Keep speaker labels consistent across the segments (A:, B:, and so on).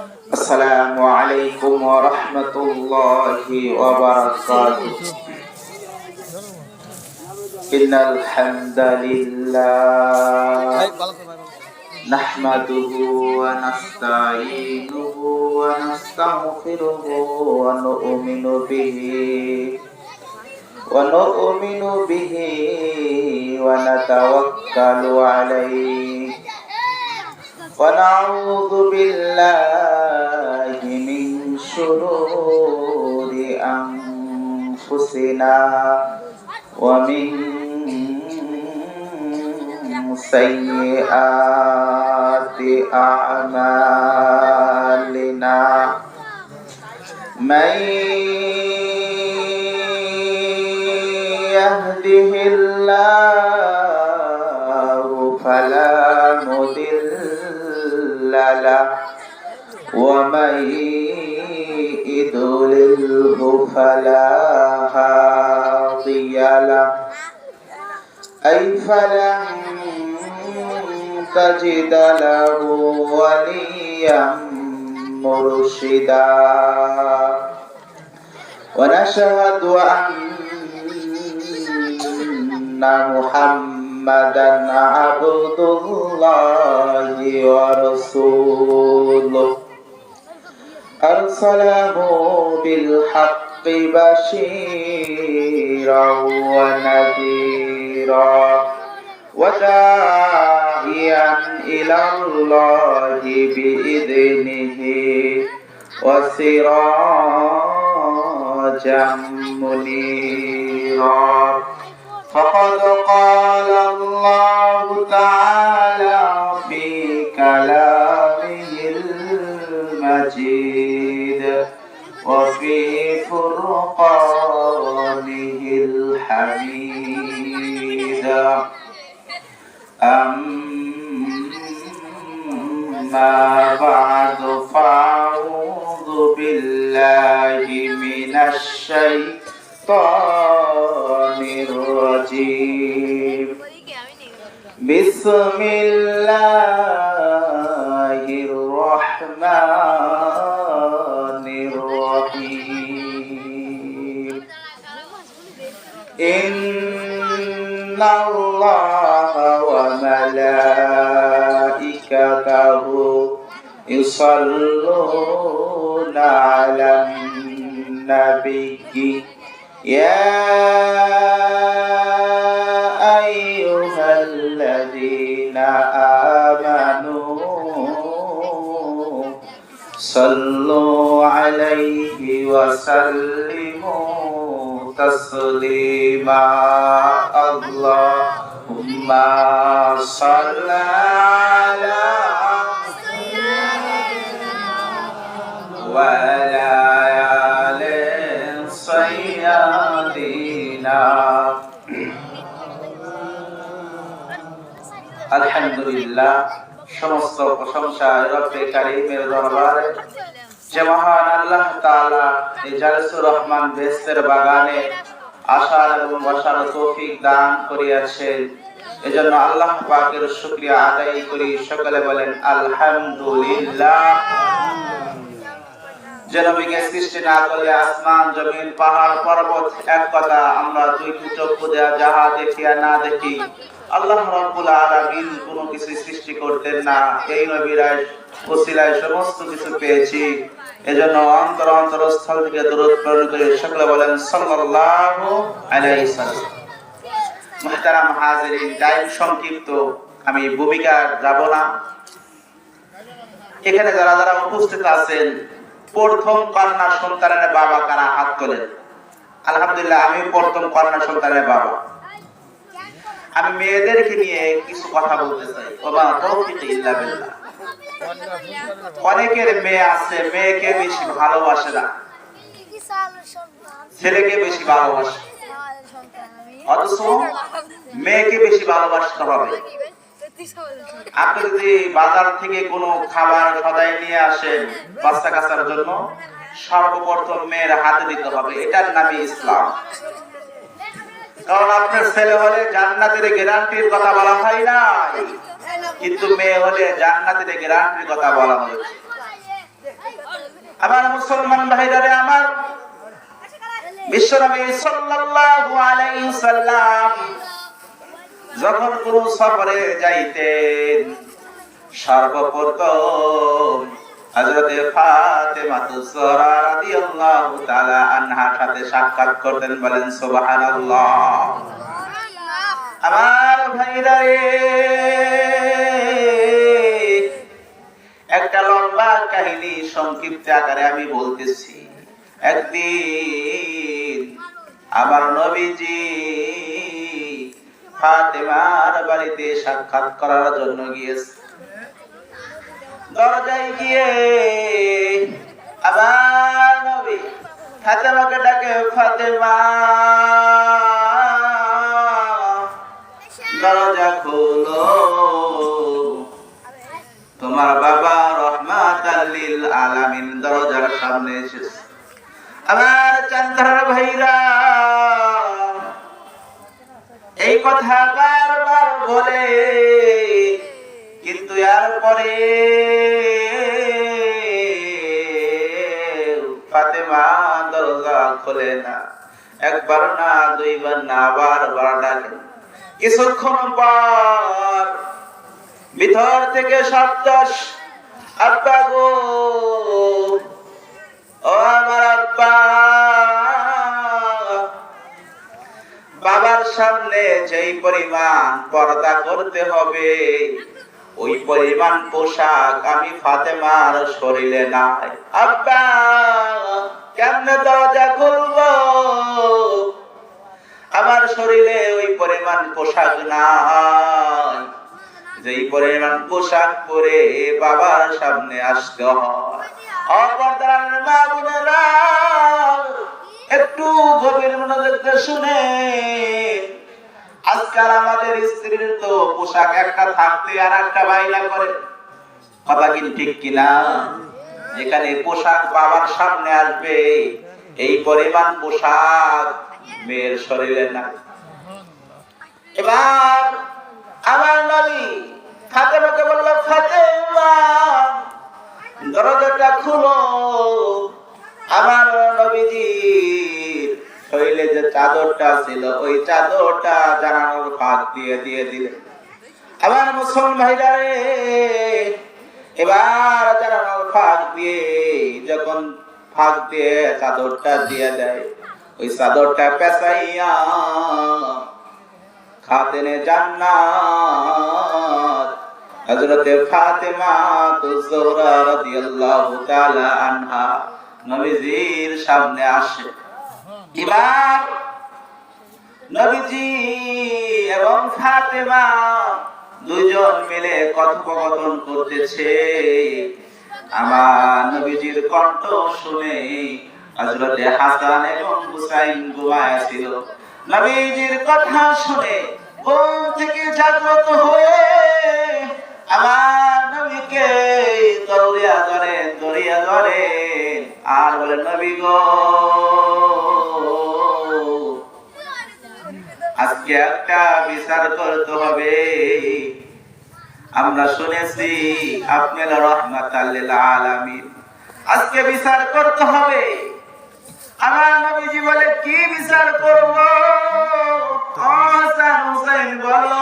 A: السلام عليكم ورحمة الله وبركاته. إن الحمد لله نحمده ونستعينه ونستغفره ونؤمن به ونتوكل عليه ونعوذ بالله من شرور أنفسنا ومن سيئات أعمالنا من يهده الله فلا مضل له ومن يضلله فلا هادي له أي فلن تجد له وليا مرشدا ونشهد أن محمدا عبد الله ورسوله أرسله بالحق بشيرا ونذيرا وداعيا إلى الله بإذنه وسراجا منيرا فقد قال الله تعالى في كلامه المجيد وفي فرقانه الحميد أما بعد فأعوذ بالله من الشيطان الرجيم بسم الله الرحمن الرحيم إن الله وملائكته يصلون على النبي يا أيها الذين آمنوا صلوا عليه وسلموا تسليما اللهم صل على وعلى آل سيدنا আলহামদুলিল্লাহ সমস্ত প্রশংসা রব্বে কারীমের দরবারে যে মহান আল্লাহ তাআলা এই জালসুর রহমান বেহেশতের বাগানে আসার এবং বসার তৌফিক দান করিয়াছেন এজন্য আল্লাহ পাকের শুকরিয়া আদায় করি সকলে বলেন আলহামদুলিল্লাহ যে নবীকে সৃষ্টি না করলে আসমান জমিন পাহাড় পর্বত এক কথা আমরা দুইটি চক্ষু দেয়া যাহা দেখি আর না দেখি আল্লাহ রাব্বুল আলামিন কোনো কিছু সৃষ্টি করতেন না এই নবীর ওসিলায় সমস্ত কিছু পেয়েছি এজন্য অন্তরস্থল থেকে দরুদ প্রেরণ করে সকলে বলেন সাল্লাল্লাহু আলাইহি সাল্লাম মুহতারাম হাজিরিন টাইম সংক্ষিপ্ত আমি ভূমিকা যাব না এখানে যারা যারা উপস্থিত আছেন প্রথম কন্যা সন্তানের বাবা কারা হাত তোলেন আলহামদুলিল্লাহ আমি প্রথম কন্যা সন্তানের বাবা আমি মেয়েদেরকে নিয়ে কিছু কথা বলতে চাই ওমা তৌফিক ইল্লা বিল্লাহ অনেকের মেয়ে আছে মেয়েকে বেশি ভালোবাসে না ছেলেকে বেশি ভালোবাসে অথচ মেয়েকে বেশি ভালোবাসতে হবে আপনি যদি বাজার থেকে কোনো খাবার সদাই নিয়ে আসেন বাচ্চা কাচ্চার জন্য সর্বপ্রথম মেয়ের হাতে দিতে হবে এটার নামই ইসলাম কারণ আপনার ছেলে হলে জান্নাতের গ্যারান্টির কথা বলা হয় নাই কিন্তু মেয়ে হলে জান্নাতের গ্যারান্টির কথা বলা হয়েছে আমার মুসলমান ভাইরা আমার, বিশ্বনবী সাল্লাল্লাহু আলাইহি সাল্লাম যখন কোন সফরে যাইতেন সর্বপ্রথম হযরতে ফাতেমা তুজহরা রাদিয়াল্লাহু তাআলা আনহার সাথে সাক্ষাৎ করতেন। বলেন সুবহানাল্লাহ। আমার ভাইরা একটা লম্বা কাহিনী সংক্ষিপ্ত আকারে আমি বলতেছি। একদিন আমার নবীজি ফাতেমার বাড়িতে সাক্ষাৎ করার জন্য গিয়েছে। দরজায় গিয়ে আবার নবী ফাতেমাকে ডাকে, ফাতেমা দরজা খোলো, তোমার বাবা রহমাতাল লিল আলামিন দরজার সামনে এসেছে। আমার চান্দার ভাইরা এই কথা বারবার বলে, কিন্তু এরপরে ফাতেমা দরজা খোলে না। একবার না, দুইবার না, বারবার ডাকে। কিছুক্ষণ পর ভিতর থেকে শব্দ, আব্বা গো, ও আমার আব্বা। বাবার সামনে যেই পরিমাণ পর্দা করতে হবে ওই পরিমাণ পোশাক আমি ফাতেমার শরীরে নাই। আব্বা কেমনে দরজা খুলবো, আমার শরীরে ওই পরিমাণ পোশাক নাই যেই পরিমাণ পোশাক পরে বাবার সামনে আসতে হয়। অপরদার মা বোনেরা একটু গভীর মনোযোগ শুনে, আজকাল আমাদের স্ত্রীর তো পোশাক একটা থাকতে আর একটা বাইনা করে, কথা কি ঠিক কিনা? যেখানে পোশাক বাবার সামনে আসবে এই পরিমাণ পোশাক মেয়ের শরীরে না। এবার আমার নবী ফাতেমাকে বলল, ফাতেমা দরজাটা খুলো। আমার নবীজির শরীরে যে চাদরটা ছিল ওই চাদরটা জানানোর ফাঁক দিয়ে দিলেন। আমার মুসলমান ভাইরা এবার জানানোর ফাঁক দিয়ে যখন ফাঁক দিয়ে চাদরটা দিয়ে দেয়, ওই চাদরটা পেঁচাইয়া খাতেনে জান্নাত হযরতে ফাতেমা তুজহরা রাদিয়াল্লাহু তাআলা আনহা নবীজির সামনে আসে। এবার নবীজি এবং ফাতেমা দুইজন মিলে কথোপকথন করতেছে। আমার নবীজির কণ্ঠ শুনে হযরতে হাসান এবং হুসাইন ঘুমায়া ছিল। নবীজির কথা শুনে ঘুম থেকে জাগ্রত হয়ে আমার নবীকে জড়িয়ে ধরেন আর বলেন, নবী গো, আজকে একটা বিচার করতে হবে। আমরা শুনেছি আপনি রাহমাতাল লিল আলামিন, আজকে বিচার করতে হবে। আমার নবীজি বলে, কি বিচার করব? হাসান হুসাইন বলো,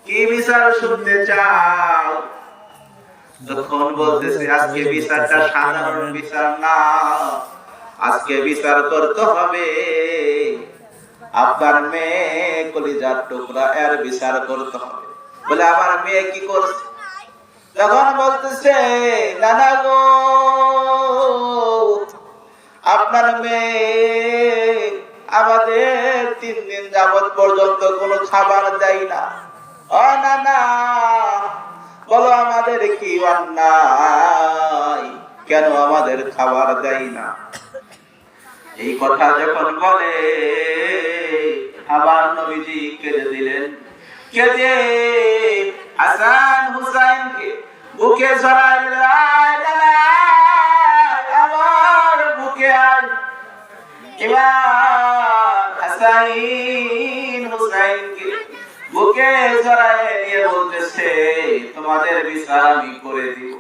A: কি বিচার শুনতে চাও? যখন বলতেছে আজকে বিচারটা সাধারণ বিচার না, আজকে বিচার করতে হবে আপনার মেয়ে কলিজার টুকরা, এর বিচার করতে হবে। বলে, আমার মেয়ে কি করছে? যখন বলতেছে, নানা গো, আপনার মেয়ে আমাদের 3 দিন যাবত পর্যন্ত কোনো খাবার দেয় না। ও নানা, বলো আমাদের কি অন্যায়, কেন আমাদের খাবার দেয় না? এই কথা যখন বলে আমার নবীজি কেঁদে দিলেন। কেঁদে হাসান হুসাইনকে বুকে জড়াইলেন, আমার বুকে আয়। এবার হাসান হুসাইনকে বুকে জড়ায় নিয়ে বলতেছে, তোমাদের বিচার আমি করে দিব,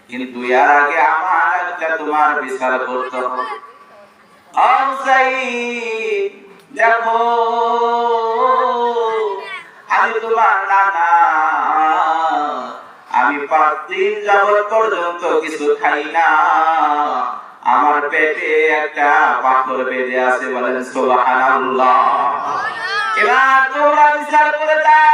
A: কিন্তু এর আগে আমার একটা তোমার বিচার করতে হবে। দেখো আমি তোমার নানা, আমি 5 দিন যাবত পর্যন্ত কিছু খাই না, আমার পেটে একটা পাথর বেঁধে আছে, বলেন সুবহানাল্লাহ। এবার তোমরা বিচার করে দাও,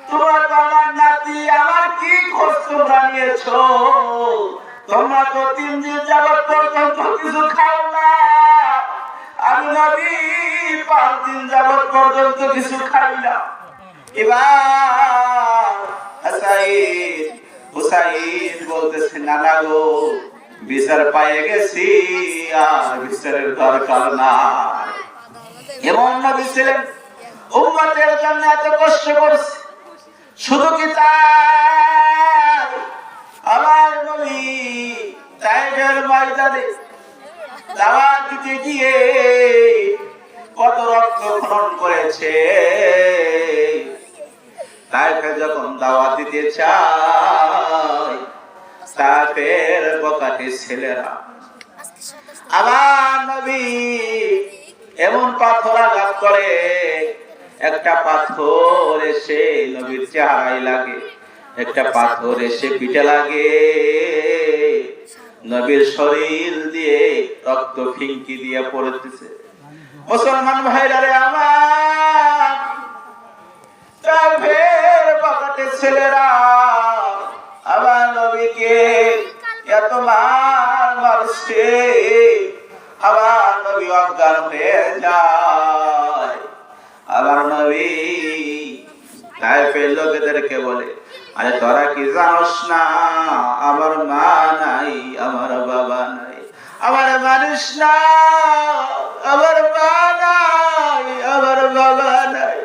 A: তোমরা তো আমার নাতি, আমার কি খোঁজ তোমরা নিয়েছো? তোমরা তো 3 দিন যাবত পর্যন্ত কিছু খাও না, আমি নবী 5 দিন যাবত পর্যন্ত কিছু খাই না। এবার হুসাইন বলতেছে, নানা গো, বিচার পাইয়ে গেছি, আর বিচারের দরকার নাই। এমন নবী ছিলেন, উম্মতের জন্য এত কষ্ট করছে। শুধু কি তাই, আমার নবী তায়েফের ময়দানে দাওয়াত দিতে গিয়ে কত রক্ত খরণ করেছে। তায়েফে যখন দাওয়াত দিতে চায়, তায়েফের বকাটে ছেলেরা আমার নবী এমন পাথর আঘাত করে, একটা পাথর এসে নবীর চেহারায় লাগে, একটা পাথর এসে পিঠে লাগে, নবীর শরীর দিয়ে রক্ত ফিঙ্কি দিয়ে পড়তেছে। মুসলমান ভাইরা রে আমার, তায়েফের বকাটে ছেলেরা আমার নবীকে এত মার মারছে, আমার নবী অজ্ঞান হয়ে যায়। আমার নবী তায়েফের লোকেদেরকে বলে, আরে তোরা কি জানোস না, আমার মা নাই, আমার বাবা নাই, আমার মানুষ না, আমার মা নাই, আমার বাবা নাই।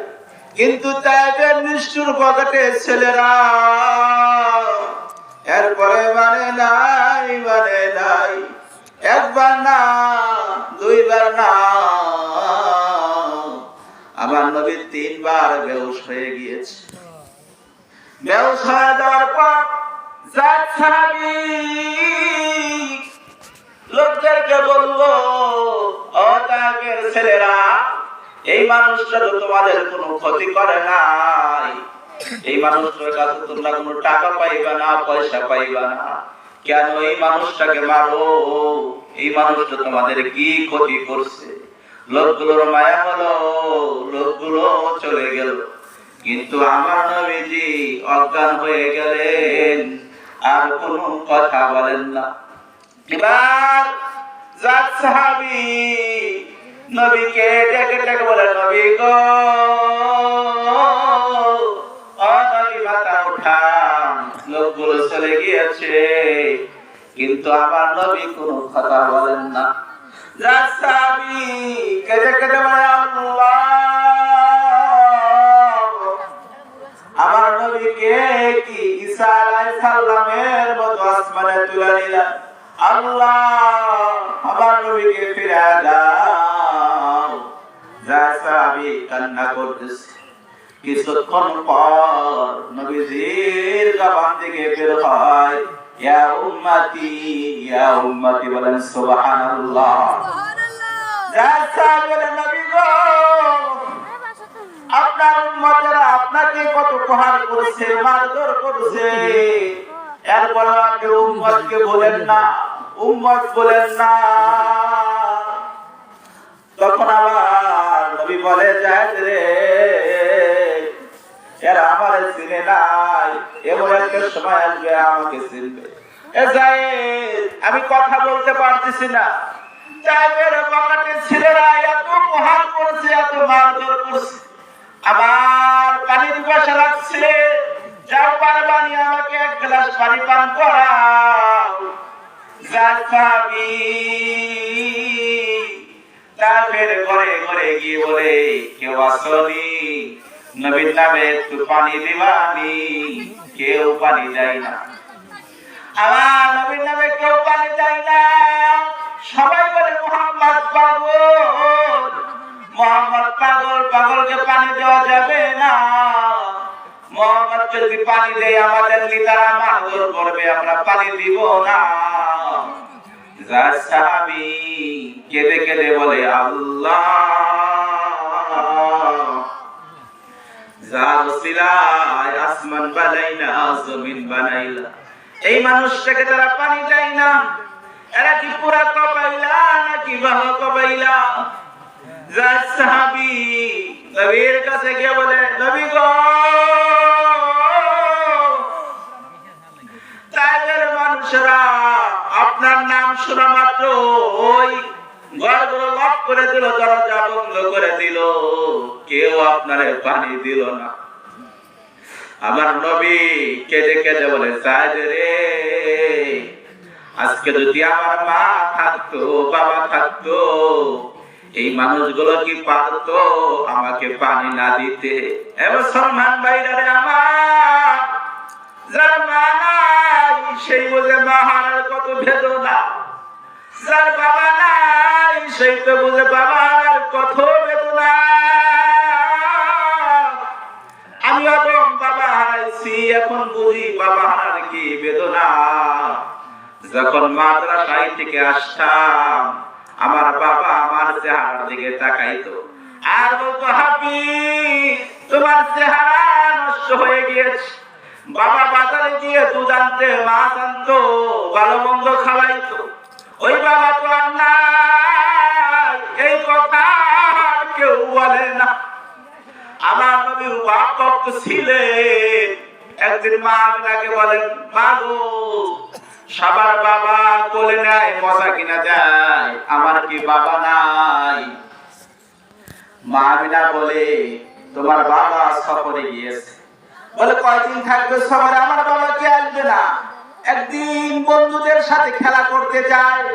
A: কিন্তু তায়েফের নিষ্ঠুর বকাটে ছেলেরা এরপরে মানে নাই, একবার না, 2 বার না, আমার নবী 3 বার বেহুশ হয়ে গিয়েছে। বেহুশ হয়ে যাওয়ার পর জাত সাহাবী লোকদেরকে বললো, ও তায়েফের ছেলেরা, এই মানুষটা তো তোমাদের কোনো ক্ষতি করে নাই, এই মানুষটার কাছে তোমরা কোনো টাকা পাইবা না, পয়সা পাইবা না, কেন এই মানুষটাকে মারো? এই মানুষটা তোমাদের কি ক্ষতি করছে? লোকগুলোর মায়া হলো, লোকগুলো চলে গেল, কিন্তু আমার নবীজি অজ্ঞান হয়ে গেলেন, আর কোনো কথা বলেন না। এবার জাত সাহাবী নবীকে ডেকে ডেকে বলে, নবী গো, ও নবী মাথা উঠান, লোকগুলো চলে গিয়েছে, কিন্তু আমার নবী কোনো কথা বলেন না। জাত সাহাবী কেঁদে কেঁদে বলে, আল্লাহ, আমার নবীকে কি ঈসা আলাইহিস সালামের মতো আসমানে তুলে নিলেন, আল্লাহ আমার নবীকে ফিরে দাও। জাত সাহাবী কান্না করতেছে। কিছুক্ষণ পর নবীজির জবান থেকে বের হয়, ইয়া উম্মতি, ইয়া উম্মতি, বলেন সুবহানাল্লাহ। জাত সাহাবী বলেন, নবী গো, আপনার উম্মতেরা আপনাকে কত প্রহার করেছে, মারধর করেছে, এরপর আপনি উম্মতকে বলেন না, উম্মত বলেন না। তখন আবার নবী বলে, যায় রে, এরা আমার চিনে নাই, এমন একটা সময় আসবে আমাকে চিনবে। আমি কথা বলতে পারতেছি না, তায়েফের বকাটে ছেলেরা এত প্রহার করেছে, এত মারধর করেছে, আমার পানির পিপাসা লাগছে, যাও পারবানি আমাকে 1 গ্লাস পানি পান করাও। জাত সাহাবী তায়েফের ঘরে ঘরে গিয়ে বলে, কেউ আসনি, নবীর নামে একটু পানি দিবানি? কেউ পানি দেয় না, আমার নবীর নামে কেউ পানি দেয় না। সবাই বলে, মুহাম্মদ পাগল, মুহাম্মদ পাগল, পাগলকে পানি দেওয়া যাবে না, মুহাম্মদ রবকে যদি পানি দেই আমাদের লিদারা মাহজুর করবে, আমরা পানি দিব না। যার সাহাবী কেঁদে কেঁদে বলে আল্লাহ, যার ওসিলায় আসমান বানাইলা জমিন বানাইলা, এই মানুষটাকে তারা পানি দেয় না, এরা কি পুরা কবাইলা নাকি ভালো কবাইলা? যার সাহাবী নবীর কাছে গিয়ে বলে নবী গো, তাদের মানুষরা আপনার নাম শোনা মাত্র ওই ঘরগুলো লক করে দিল, দরজা বন্ধ করে দিল, কেউ আপনারে পানি দিল না। আমার নবী কেঁদে কেঁদে বলে সাইদ রে, আজকে যদি আমার মা থাকতো বাবা থাকতো, এই মানুষগুলো কি পারতো আমাকে পানি না দিতে? এবার সলমান ভাইরা রে আমার, যার মা নাই সেই বুঝে মা হারার কত বেদনা, যার বাবা নাই সেই তো বুঝে বাবা হারার কত বেদনা। আমি এখন বাবা হারাইছি, এখন বুঝি বাবা হারার কি বেদনা। যখন মাদ্রাসায় থেকে আসতাম আমার বাবা আমার চেহারার দিকে তাকাইতো আর বলতো হাফিজ তোমার চেহারা নষ্ট হয়ে গিয়েছে। বাবা বাজারে গিয়ে দুধ আনতে, মাছ আনতো, ভালো মন্দ খাওয়াইতো, ওই বাবা তো আর নাই, এই কথা কেউ বলে না। আমার নবী বাপ ছিলেন। একদিন মা আমিনাকে বলেন, মা গো, সবার বাবা কোলে নেয় মজা কিনা যায়, আমার কি বাবা নাই? মা আমিনা বলে তোমার বাবা সফরে গিয়েছে। বলে কয়দিন থাকবে সফরে? আমার বাবা কি আসবে না? একদিন বন্ধুদের সাথে খেলা করতে যায়,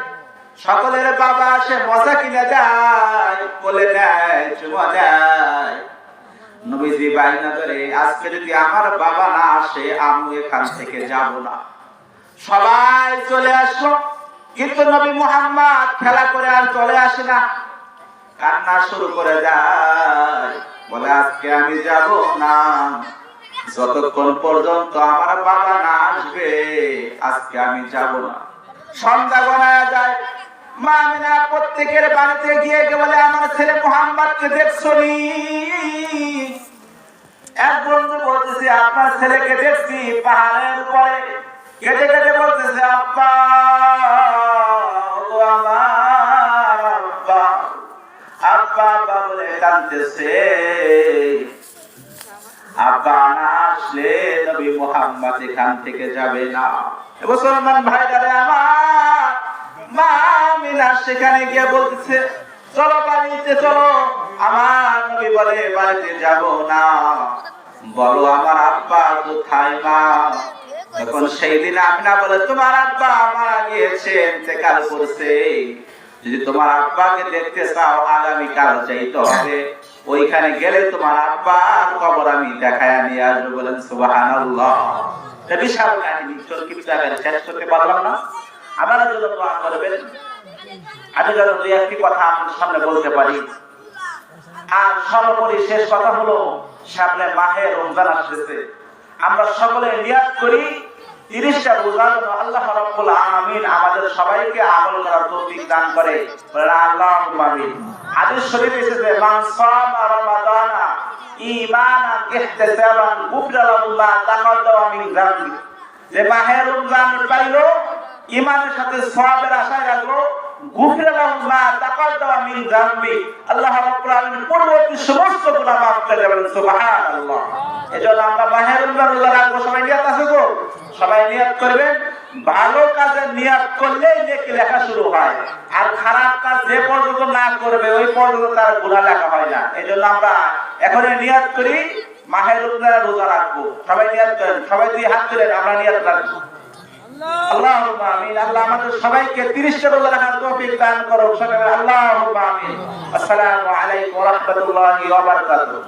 A: সকলের বাবা আসে, মজা কিনা যায়, কোলে নেয়, চুমা দেয়। নবীজি বাইনা ধরে আজকে যদি আমার বাবা না আসে আমি এখান থেকে যাব না। সবাই চলে আসলো, কিন্তু নবী মুহাম্মদ খেলা করে আর চলে আসে না, কান্না শুরু করে যায়। বলে আজকে আমি যাব না, যতক্ষণ পর্যন্ত আমার বাবা না আসবে আজকে আমি যাব না। সন্ধ্যা গড়ায় যায়, মা আমিনা প্রত্যেকের বাড়িতে গিয়ে বলে আমার ছেলে মুহাম্মদকে দেখছনি? এক বন্ধু বলতেছে আপনার ছেলেকে দেখছি পাহাড়ের উপরে, কেটে কেটে বলতেছে আব্বা, ও আমার আব্বা, আব্বা আব্বা বলে কাঁদতেছে। আব্বা না আসলে নবী মুহাম্মদ এখান থেকে যাবে না। মুসলমান ভাইরা আমার, মা আমিনা সেখানে গিয়ে বলতেছে চলো বাড়িতে চলো। আমার নবী বলে বাড়িতে যাব না। বলো আমার আব্বা কোথায় মা? তখন সেই দিন আমিনা বলে তোমার আব্বা মারা গিয়েছে, ইন্তেকাল করেছে। যদি তোমার আব্বাকে দেখতে চাও আগামীকাল যাইতে হবে, ওইখানে গেলে তোমার আব্বার কবর আমি দেখায় নিয়ে আসবো। বলেন সুবহানাল্লাহ। বিশাল কাহিনী, সংক্ষিপ্ত আকারে শেষ করতে পারলাম না। আমার জন্য দোয়া করবেন, আমি যেন দুই একটি কথা আপনার সামনে বলতে পারি। আর সর্বোপরি শেষ কথা হলো, সামনে মাহে রমজান আসতেছে, আমরা সকলে নিয়াত করি 30টা রোজা যেন আল্লাহ রাব্বুল আলামিন আমাদের সবাইকে আমল করার তৌফিক দান করে। আল্লাহুম্মা আমিন। হাদিস শরীফে এসেছে মান সামা রমাদানা ঈমানান ইহতিসাবান গুফরা লাহু মা তাকাদ্দামা মিন যামবি। যে মাহে রমজান পাইলো, ঈমানের সাথে সওয়াবের আশায় রাখলো, গুফরা লাহু মা তাকাদ্দামা মিন যামবি, আল্লাহ রাব্বুল আলামিন পূর্ববর্তী সমস্ত গুনাহ মাফ করে দেবেন। সুবহানাল্লাহ। এজন্য আমরা মাহে রমজান রোজা রাখবো। সবাই নিয়ত আছে তো? সবাই নিয়ত করবেন। ভালো কাজে নিয়ত করলেই নেকি লেখা শুরু হয়, আর খারাপ কাজ যে পর্যন্ত না করবে ওই পর্যন্ত তার গুনাহ লেখা হয় না। এজন্য আমরা এখন নিয়ত করি মাহে রমজানের রোজা রাখবো। সবাই নিয়ত করেন, সবাই দুই হাত তুলেন, আমরা নিয়ত রাখবো। আল্লাহুম্মা আমিন। আল্লাহ আমাদের সবাইকে 30টা রোজা রাখার তৌফিক দান করুন। সবাই আল্লাহুম্মা আমিন। আসসালামু আলাইকুম ওয়া রাহমাতুল্লাহি ওয়া বারাকাতুহু।